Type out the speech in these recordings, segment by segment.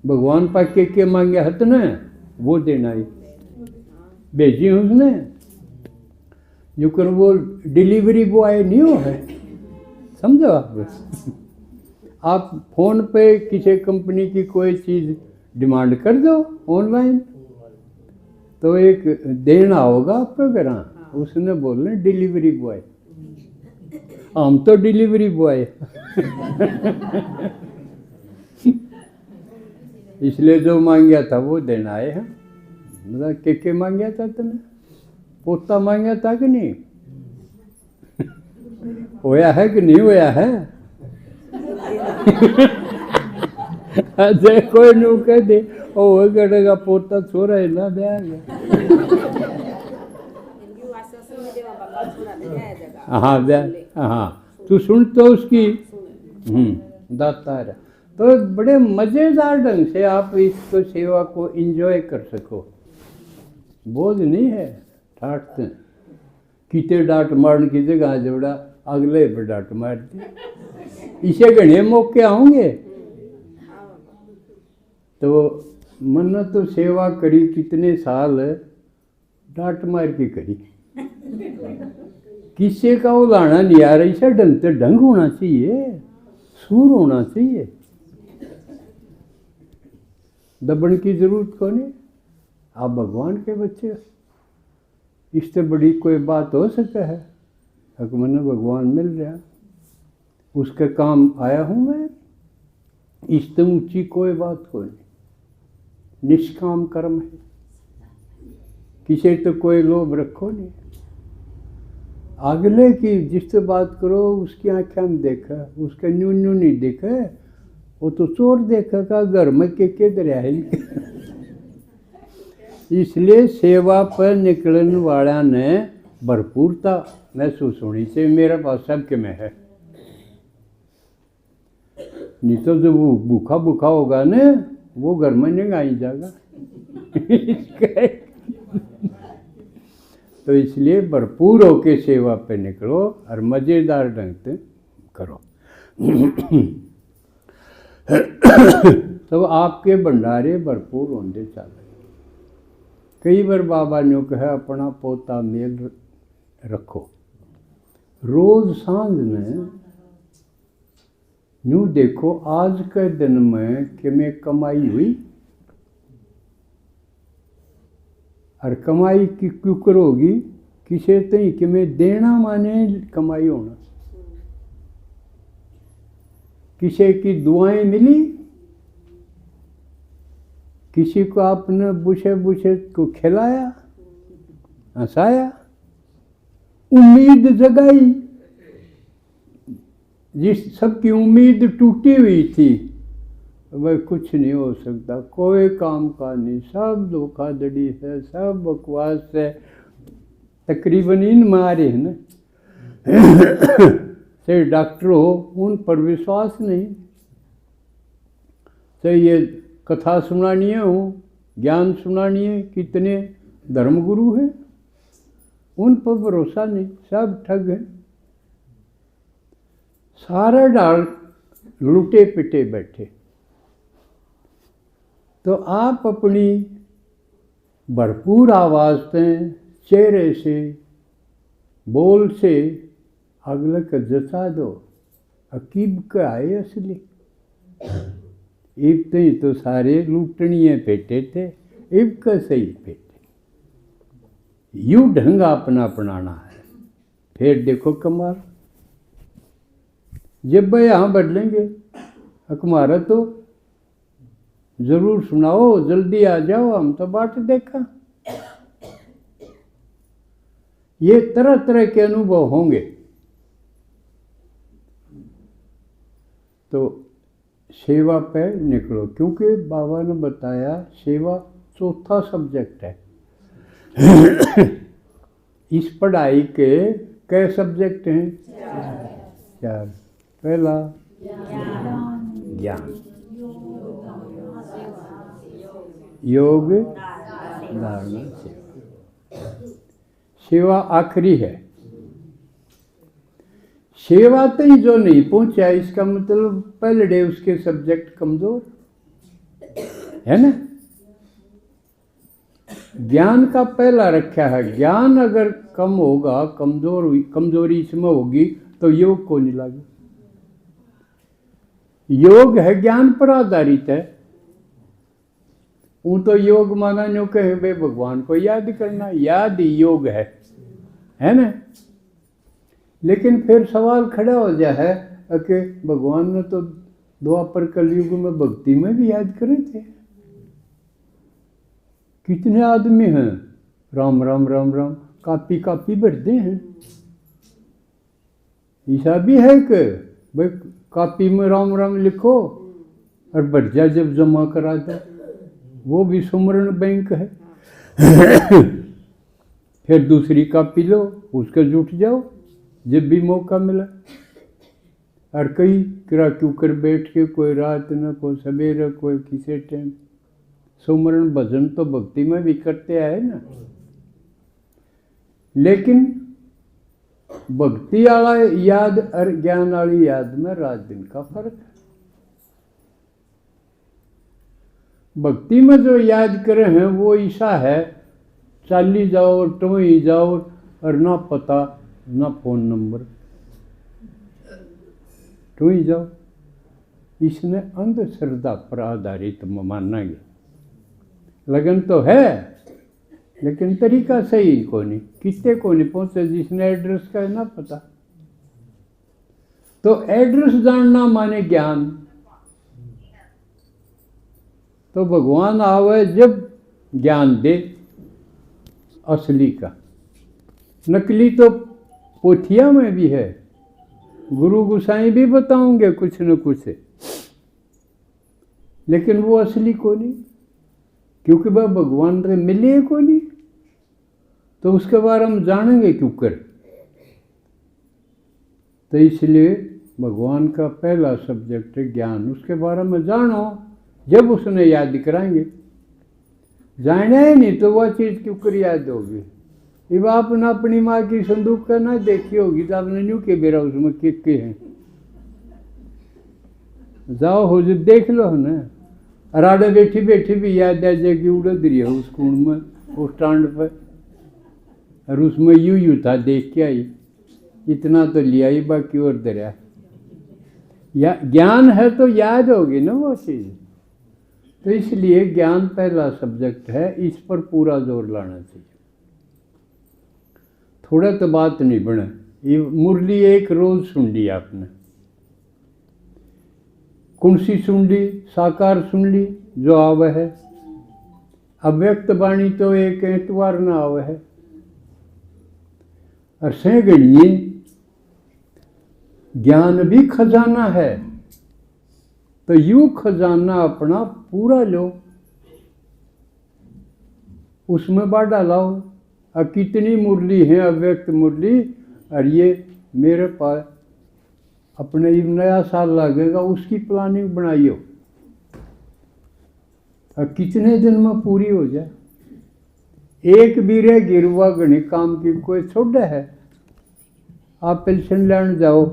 भगवान पाक के मांगे हत न वो देना ही भेजी उसने। जो कर वो डिलीवरी बॉय नहीं हो है, समझो आप फोन पे किसी कंपनी की कोई चीज़ डिमांड कर दो ऑनलाइन, तो एक देना होगा आपको घर, उसने बोलना डिलीवरी बॉय, हम तो डिलीवरी बॉय इसलिए जो मांगा था वो देना आए हैं। मतलब के मांगा था तुमने, पोता मांगा था कि नहीं होया है कि नहीं होया है अजय कोई नू कह दे ओ गड़ेगा पोता छोरा है ना ब्याह हाँ ब्याह हाँ तू सुन तो उसकी दातार। तो बड़े मज़ेदार ढंग से आप इसको सेवा को एंजॉय कर सको, बोझ नहीं है। डांटते किते डांट मारने की जगह जोड़ा अगले पर डांट मारते, इसे घने मौके आएंगे। तो मन तो सेवा करी कितने साल, डांट मार के करी, किसी का वो लाना नहीं आ रहा। इसे ढंग से ढंग होना चाहिए, सूर होना चाहिए, दबन की जरूरत को नहीं। आप भगवान के बच्चे, इससे बड़ी कोई बात हो सकता है? मन भगवान मिल रहा, उसके काम आया हूँ मैं, इससे ऊंची कोई बात को नहीं। निष्काम कर्म है, किसी तो कोई लोभ रखो नहीं। अगले की जिससे बात करो उसकी आँखें में देखा, उसका न्यू न्यू नहीं देखा, वो तो चोर देखा का घर में के दरिया है इसलिए सेवा पर निकलने वाला ने भरपूरता महसूस होनी चाहिए। मेरा पास सबके में है, नहीं तो जो वो भूखा भूखा होगा ना वो घर में नहीं आई जाएगा तो इसलिए भरपूर होके सेवा पे निकलो और मज़ेदार ढंग से करो तो आपके भंडारे भरपूर होंगे चाहिए। कई बार बाबा ने कहा अपना पोता मेल रखो, रोज सांझ में यूँ देखो आज के दिन में कि मैं कमाई हुई, और कमाई की क्यों करोगी किसे तई कि मैं देना माने कमाई होना। किसी की दुआएं मिली, किसी को आपने बुछे बुछे को खिलाया, हंसाया, उम्मीद जगाई। जिस सबकी उम्मीद टूटी हुई थी वह कुछ नहीं हो सकता, कोई काम का नहीं, सब धोखाधड़ी है, सब बकवास है, तकरीबन इन मारे हैं ना से डॉक्टर हो उन पर विश्वास नहीं, से ये कथा सुनानी है, हो ज्ञान सुनानी है, कितने धर्मगुरु हैं उन पर भरोसा नहीं, सब ठग हैं। सारा डाल लुटे पिटे बैठे। तो आप अपनी भरपूर आवाज़ से, चेहरे से, बोल से अगले को जता दो अकीब का आए असली। इब तो सारे लूटनिए पेटे थे, इब का सही पेटे। यूँ ढंग अपना अपनाना है, फिर देखो कमाल। जब भाई यहाँ बदलेंगे हमारा तो जरूर सुनाओ, जल्दी आ जाओ, हम तो बाट देखा। ये तरह तरह के अनुभव होंगे। तो सेवा पे निकलो, क्योंकि बाबा ने बताया सेवा चौथा सब्जेक्ट है इस पढ़ाई के कई सब्जेक्ट हैं? चार। पहला ज्ञान, योग, धारणा, सेवा। सेवा आखिरी है। 6 बातें ही जो नहीं पहुंचा, इसका मतलब पहले डे उसके सब्जेक्ट कमजोर है ना। ज्ञान का पहला रखा है, ज्ञान अगर कम होगा, कमजोरी इसमें होगी तो योग को नहीं लागे। योग है ज्ञान पर आधारित है। वो तो योग माना नो कहे भाई भगवान को याद करना, याद ही योग है ना। लेकिन फिर सवाल खड़ा हो जाए है कि भगवान ने तो द्वापर कलयुग में भक्ति में भी याद करे थे। कितने आदमी हैं राम राम राम राम कापी कापी भरते हैं। ऐसा भी है कि भाई कापी में राम राम लिखो और भर्जा जब जमा करा दो, वो भी सुमरण बैंक है। फिर दूसरी कापी लो, उसका जुट जाओ जब भी मौका मिला। और कई किरा क्यों कर बैठ के, कोई रात न कोई सवेरे कोई किसी टाइम सुमरण भजन तो भक्ति में भी करते आए ना। लेकिन भक्ति वाला याद और ज्ञान वाली याद में रात दिन का फर्क है। भक्ति में जो याद करे हैं वो ऐसा है, चाली जाओ टोई जाओ और ना पता ना फोन नंबर, टोई जाओ। इसने अंधश्रद्धा पर आधारित मानना गया। लगन तो है लेकिन तरीका सही को नहीं, कितने को नहीं पहुंचे जिसने एड्रेस का है ना पता। तो एड्रेस जानना माने ज्ञान। तो भगवान आवे जब ज्ञान दे असली का। नकली तो पोथिया में भी है, गुरु गुसाई भी बताओगे कुछ न कुछ, लेकिन वो असली को नहीं, क्योंकि वह भगवान से मिले को नहीं। तो उसके बारे में जानेंगे क्यों कर। तो इसलिए भगवान का पहला सब्जेक्ट है ज्ञान। उसके बारे में जानो जब उसने याद कराएंगे। जाना ही नहीं तो वह चीज़ क्यों कर याद होगी। जब आपने अपनी माँ की संदूक का ना देखी होगी तो आपने न्यू के बेरा उसमें के हैं। जाओ हो जब देख लो ना। अराडे बैठी बैठी भी याद आ जाएगी, उड़ रही है उस कुंड में उस स्टैंड पर, और उसमें यूं था देख के आई, इतना तो लिया ही बाकी और दरिया। या ज्ञान है तो याद होगी ना वो चीज़। तो इसलिए ज्ञान पहला सब्जेक्ट है, इस पर पूरा जोर लाना चाहिए। थोड़ा तो बात नहीं बने। ये मुरली एक रोज सुन ली आपने, कौन सी सुन ली? साकार सुन ली जो आवे है। अव्यक्त वाणी तो एक एतवार ना आवे है। और सैगणिए ज्ञान भी खजाना है, तो यूं खजाना अपना पूरा लो, उसमें बाड़ा लाओ। और कितनी मुरली है अव्यक्त मुरली, और ये मेरे पास अपने नया साल लगेगा उसकी प्लानिंग बनाइयो और कितने दिन में पूरी हो जाए। एक बीरे गिरवा गणी काम की कोई छोड़ा है। आप पेंशन लेने जाओ,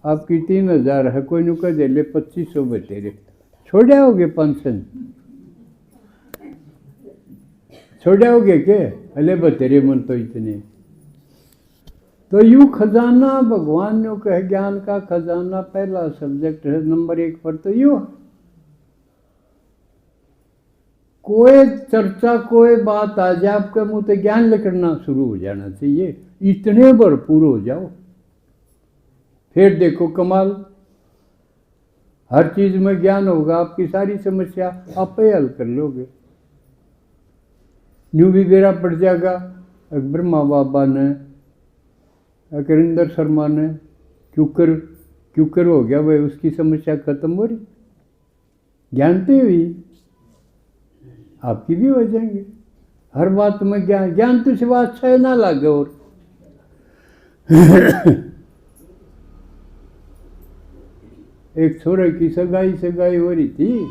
आपकी 3000 है, कोई नुका दे ले 2500 बतेरे, छोड़ आओगे पेंशन? छोड़ आओगे के? अले बतेरे मन तो इतने। तो यूँ खजाना भगवान ने कहे ज्ञान का खजाना पहला सब्जेक्ट है, नंबर 1 पर। तो यूँ कोई चर्चा कोई बात आ जाए आपके मुँह से ज्ञान निकलना शुरू हो जाना चाहिए, इतने भरपूर हो जाओ। फिर देखो कमाल, हर चीज में ज्ञान होगा, आपकी सारी समस्या आप ही हल कर लोगे। न्यू भी बेरा पड़ जाएगा। ब्रह्मा बाबा ने, करिंदर शर्मा ने क्यूकर हो गया भाई, उसकी समस्या खत्म हो रही। ज्ञानते हुई आपकी भी हो जाएंगे। हर बात में ज्ञान तो सिवा अच्छा है ना लागे। और एक छोरे की सगाई हो रही थी,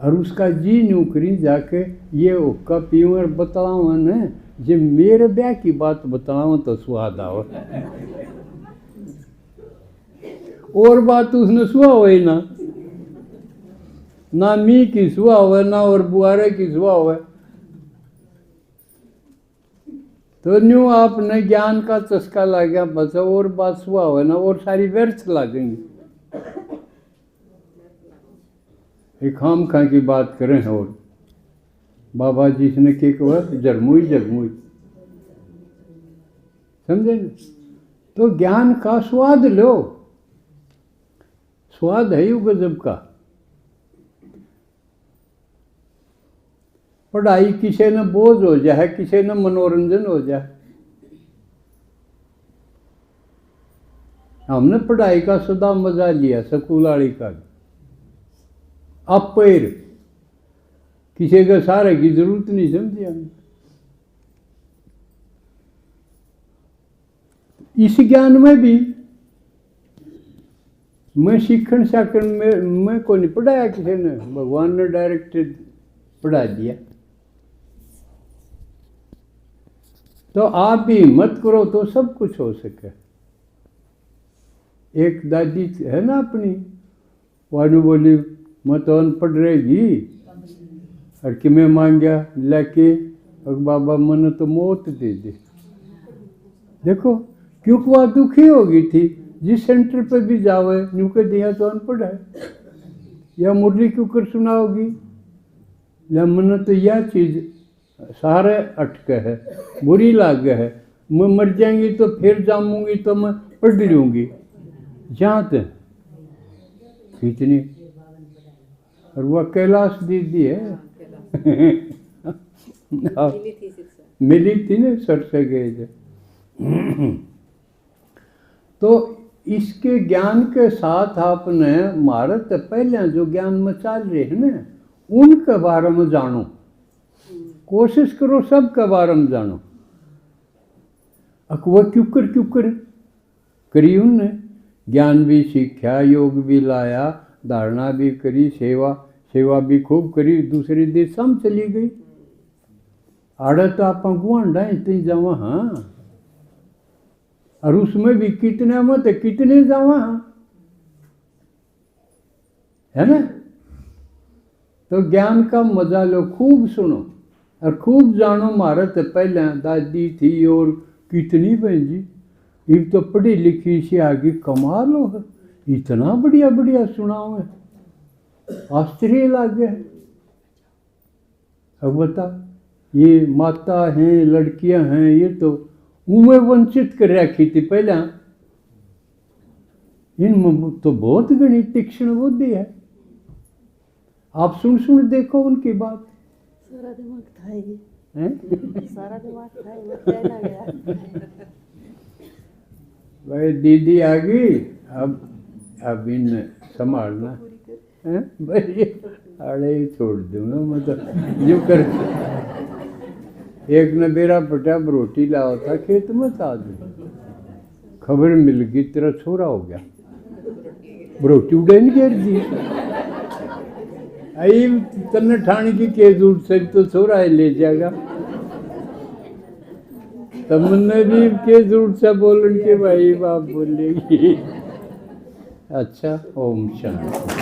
और उसका जी नौकरी जाके ये ओका पीऊँ और बतावा न, जब मेरे ब्याह की बात बतावा तो स्वाद आओ। और बात उसने सुहा हो ना मी की सुहा हो ना और बुआरे की सुहा हो। तो न्यू आपने ज्ञान का चस्का लग गया, बस और बात सुहा हो ना और सारी व्यर्थ लगेंगी। एक खाम खा की बात करें और बाबा जी ने क्या कहा, जरमुई जरमुई, समझे ना। तो ज्ञान का स्वाद लो, स्वाद है यू गजब का। पढ़ाई किसी ने बोझ हो जाए, किसी ने मनोरंजन हो जाए। हमने पढ़ाई का सदा मजा लिया, स्कूल वाली का। अब पैर किसी के सहारे की जरूरत नहीं समझी हमने। इस ज्ञान में भी मैं सीखण साखण में मैं को नहीं पढ़ाया किसी ने, भगवान ने डायरेक्ट पढ़ा दिया। तो आप भी हिम्मत करो तो सब कुछ हो सके। एक दादी है ना अपनी, वानू बोली मैं तो अनपढ़ रहेगी और कि मैं मांग गया लेके बाबा मन तो मौत दे दे। देखो क्योंकि वह दुखी हो गई थी। जिस सेंटर पर भी जावे न्यू के दिया तो अनपढ़ है, या मुरली क्यों कर सुनाओगी, या मन तो यह चीज़ सारे अटके है, बुरी लागे है। मैं मर जाएंगी तो फिर जाऊंगी तो मैं पढ़ लूँगी जहाँ तक इतनी। और वह कैलाश दीदी है मिली थी ना, सर से गए थे। तो इसके ज्ञान के साथ आपने भारत पहले जो ज्ञान में चल रहे हैं ना, उनके बारे में जानो, कोशिश करो सबके बारे में जानो। वह क्यों कर करी उनने, ज्ञान भी सीखा, योग भी लाया, धारणा भी करी, सेवा भी खूब करी, दूसरे देशों में चली गई। आड़े तो आप गुआंढा इतनी जावा, हाँ, और उसमें भी कितने मत कितने जावा, है ना। तो ज्ञान का मजा लो, खूब सुनो और खूब जानो। भारत पहले दादी थी और कितनी बहन जी, ये तो पढ़ी लिखी से आगे कमाल हो, इतना बढ़िया बढ़िया सुनाओ है, आश्चर्य लागे। अब बता, ये माता हैं, लड़कियां हैं, ये तो उमें वंचित कर रखी थी पहले। इन तो बहुत गणित तीक्ष्ण बुद्धि है। आप सुन देखो उनकी बात। सारा दिमाग था ये, सारा दिमाग था ये, कहना गया। भाई दीदी आ गई, अब इन संभालना है भाई, अड़े छोड़ दूंगा मतलब जो कर। एक ने बेरा पटा रोटी लाओ था खेत में था, खबर मिल गई तेरा छोरा हो गया, रोटी उड़ेन घेर दी। आई तन्ने ठाणी की के जरूरत से तो छोरा ले जाएगा। तमन्ने भी के जरूरत से बोलन के भाई बाप बोलेगी। अच्छा, ओम शांति।